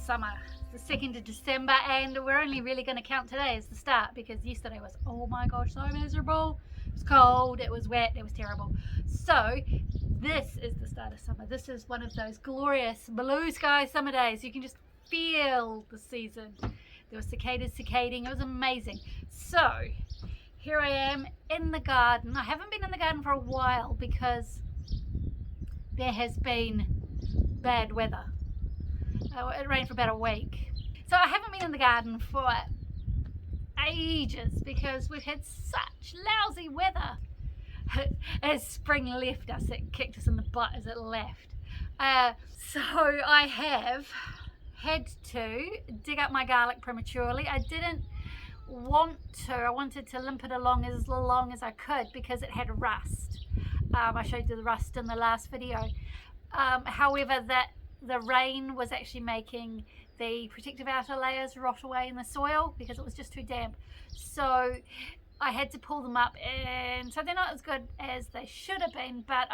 summer. It's the 2nd of December and we're only really going to count today as the start, because yesterday was, oh my gosh, so miserable. It was cold, it was wet, it was terrible. So this is the start of summer. This is one of those glorious blue sky summer days. You can just feel the season. There were cicadas cicading, it was amazing. So here I am in the garden. I haven't been in the garden for a while because there has been bad weather. It rained for about a week. So I haven't been in the garden for ages because we've had such lousy weather. As spring left us, it kicked us in the butt as it left. So I have had to dig up my garlic prematurely. I didn't want to. I wanted to limp it along as long as I could because it had rust. I showed you the rust in the last video. However, the rain was actually making the protective outer layers rot away in the soil because it was just too damp. So I had to pull them up, and so they're not as good as they should have been, but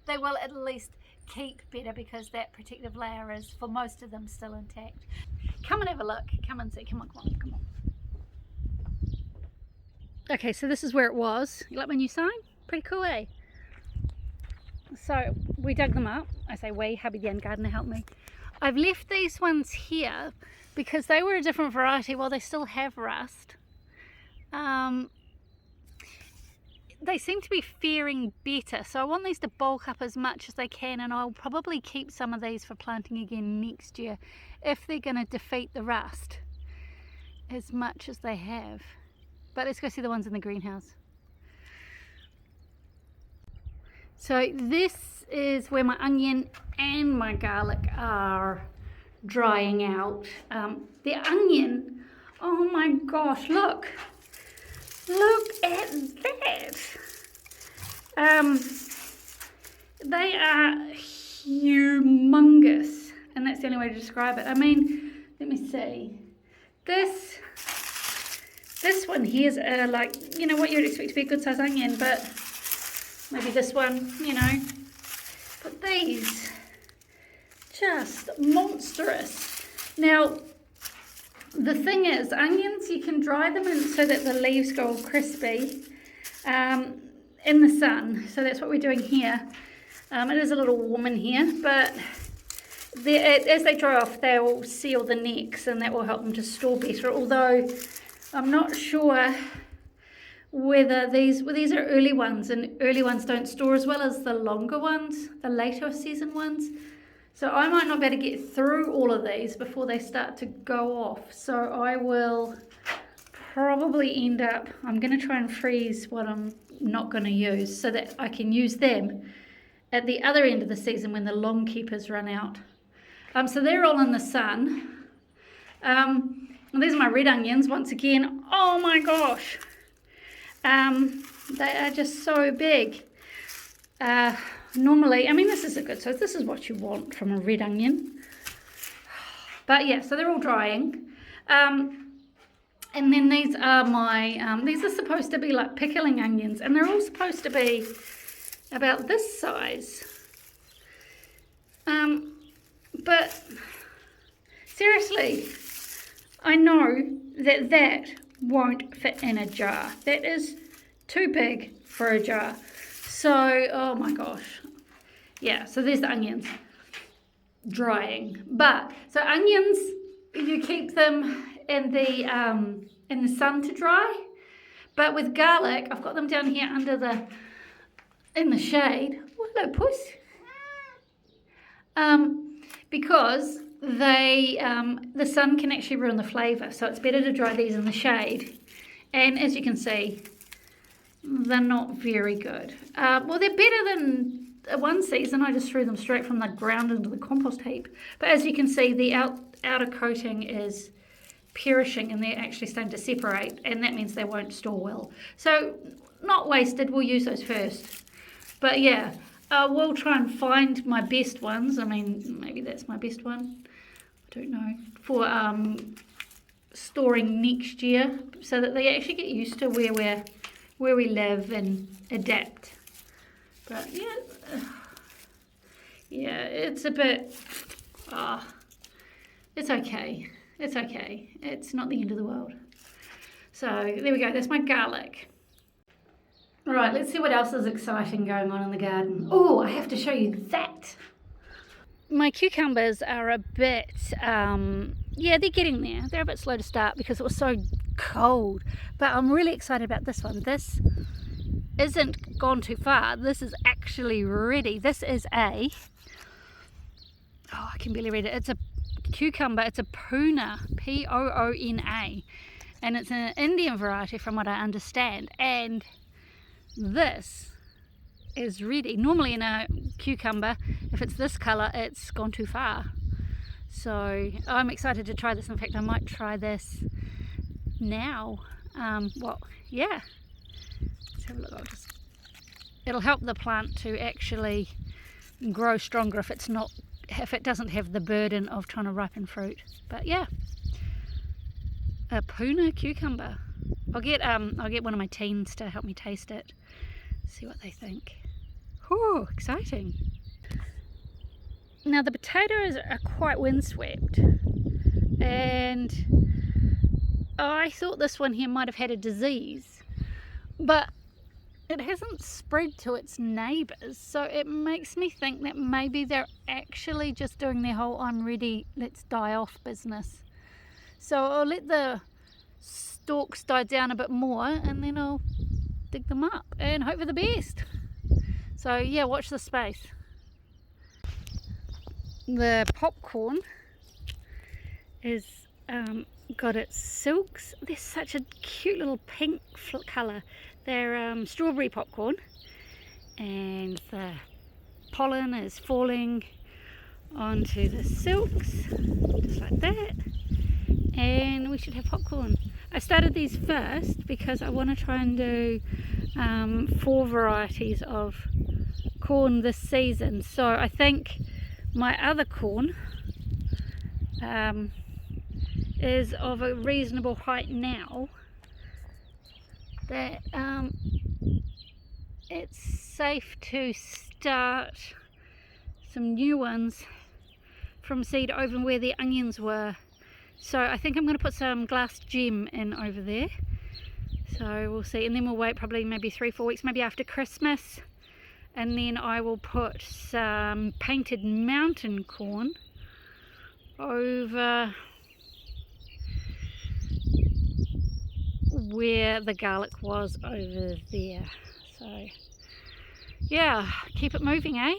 they will at least keep better because that protective layer is, for most of them, still intact. Come and have a look. Come and see. Come on, come on, come on. Okay, so this is where it was. You like my new sign? Pretty cool, eh? So we dug them up. I say we, hubby the gardener helped me. I've left these ones here because they were a different variety. While they still have rust, they seem to be faring better. So I want these to bulk up as much as they can, and I'll probably keep some of these for planting again next year if they're going to defeat the rust as much as they have. But let's go see the ones in the greenhouse. So this is where my onion and my garlic are drying out. The onion, oh my gosh, look at that. They are humongous, and that's the only way to describe it. I mean, let me see. This one here is like, you know, what you would expect to be a good sized onion, but maybe this one, you know. But these, just monstrous. Now, the thing is, onions, you can dry them in so that the leaves go all crispy in the sun. So that's what we're doing here. It is a little warm in here, but as they dry off, they will seal the necks, and that will help them to store better. Although I'm not sure whether these are early ones, and early ones don't store as well as the longer ones, the later season ones. So I might not be able to get through all of these before they start to go off. So I will probably end up, I'm going to try and freeze what I'm not going to use so that I can use them at the other end of the season when the long keepers run out. So they're all in the sun. And these are my red onions once again. Oh my gosh. They are just so big. Normally, I mean, this is a good size. This is what you want from a red onion. But yeah, so they're all drying. And then these are my, these are supposed to be like pickling onions, and they're all supposed to be about this size. But seriously, I know that won't fit in a jar. That is too big for a jar. So, oh my gosh. Yeah, so there's the onions drying. But, so onions, you keep them in the sun to dry. But with garlic, I've got them down here in the shade. Oh, hello, puss. Because the sun can actually ruin the flavour, so it's better to dry these in the shade. And as you can see, they're not very good. Well, they're better than one season. I just threw them straight from the ground into the compost heap. But as you can see, the outer coating is perishing, and they're actually starting to separate, and that means they won't store well. So not wasted, we'll use those first. But yeah, we'll try and find my best ones. I mean, maybe that's my best one. I don't know. For storing next year, so that they actually get used to where we live and adapt. But yeah, it's a bit, It's okay. It's okay. It's not the end of the world. So there we go. That's my garlic. All right, let's see what else is exciting going on in the garden. Oh, I have to show you that. My cucumbers are a bit, yeah, they're getting there. They're a bit slow to start because it was so cold. But I'm really excited about this one. This isn't gone too far. This is actually ready. This is a, oh, I can barely read it. It's a cucumber. It's a Poona, Poona, and it's an Indian variety from what I understand. And this is ready. Normally in a cucumber, if it's this colour, it's gone too far. So I'm excited to try this. In fact, I might try this now. Well, yeah. Let's have a look. It'll help the plant to actually grow stronger if it doesn't have the burden of trying to ripen fruit. But yeah, a Poona cucumber. I'll get one of my teens to help me taste it. See what they think. Oh, exciting. Now the potatoes are quite windswept, and I thought this one here might have had a disease, but it hasn't spread to its neighbours, so it makes me think that maybe they're actually just doing their whole I'm ready, let's die off business. So I'll let the stalks die down a bit more and then I'll dig them up and hope for the best. So yeah, watch this space. The popcorn is got its silks. They're such a cute little pink colour. They're strawberry popcorn, and the pollen is falling onto the silks just like that, and we should have popcorn. I started these first because I want to try and do 4 varieties of corn this season. So I think my other corn is of a reasonable height now, that it's safe to start some new ones from seed over where the onions were. So I think I'm going to put some glass gem in over there. So we'll see, and then we'll wait probably maybe 3-4 weeks, maybe after Christmas, and then I will put some painted mountain corn over where the garlic was over there. So yeah, keep it moving, eh?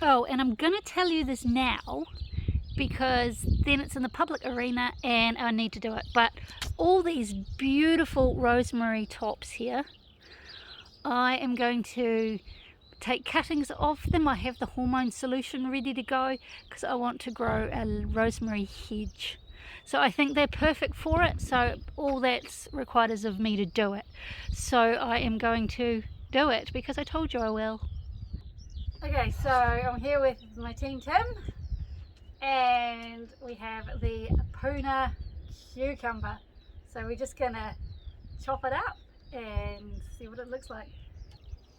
Oh, and I'm gonna tell you this now because then it's in the public arena and I need to do it. But all these beautiful rosemary tops here, I am going to take cuttings off them. I have the hormone solution ready to go because I want to grow a rosemary hedge. So I think they're perfect for it. So all that's required is of me to do it. So I am going to do it because I told you I will. Okay, so I'm here with my team Tim, and we have the Poona cucumber. So we're just gonna chop it up and see what it looks like.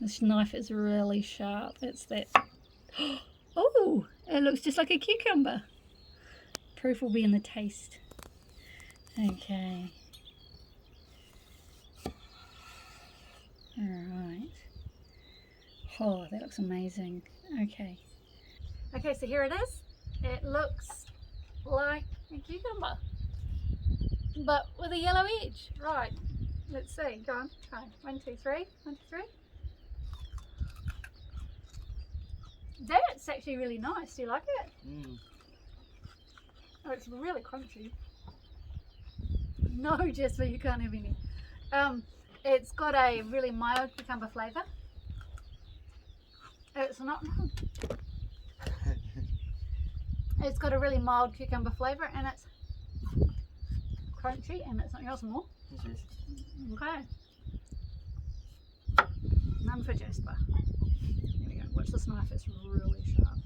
This knife is really sharp. It's that. Oh, it looks just like a cucumber. Proof will be in the taste. Okay. Alright. Oh, that looks amazing. Okay. Okay, so here it is. It looks like a cucumber, but with a yellow edge. Right. Let's see. Go on. Okay. 1, 2, 3. 1, 2, 3. That's actually really nice. Do you like it? Mm. Oh, it's really crunchy. No, Jasper, you can't have any. It's got a really mild cucumber flavour. It's not. It's got a really mild cucumber flavour, and it's crunchy, and it's not yours more. Okay. None for Jasper. Here we go. Watch this knife, it's really sharp.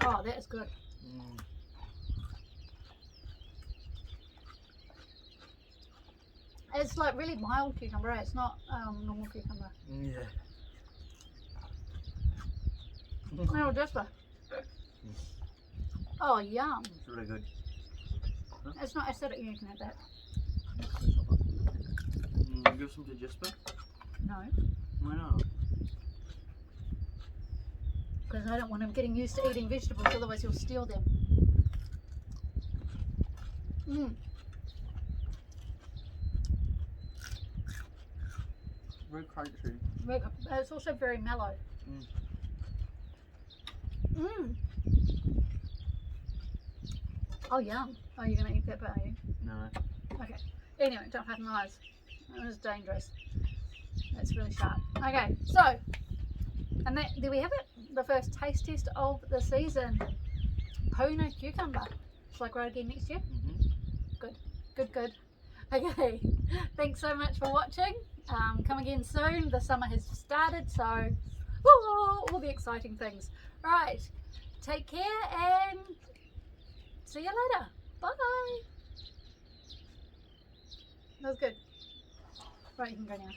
Oh, that is good. Mm. It's like really mild cucumber, it's not normal cucumber. Yeah. Oh, Jasper. Oh, yum. It's really good. It's not acidic, you can have that. Give some to Jasper? No, Why not? because I don't want him getting used to eating vegetables, otherwise he'll steal them. Mm. Very crunchy. It's also very mellow. Mm. Oh, yum. Oh, you're going to eat that bit, are you? No. Okay. Anyway, don't have my eyes. That was dangerous. That's really sharp. Okay, so, and there we have it. The first taste test of the season. Puna cucumber. Shall I grow it again next year? Good, good, good. Okay, thanks so much for watching. Come again soon. The summer has started, so woo, all the exciting things. Right, take care and see you later. Bye. That was good. Right, you can go now.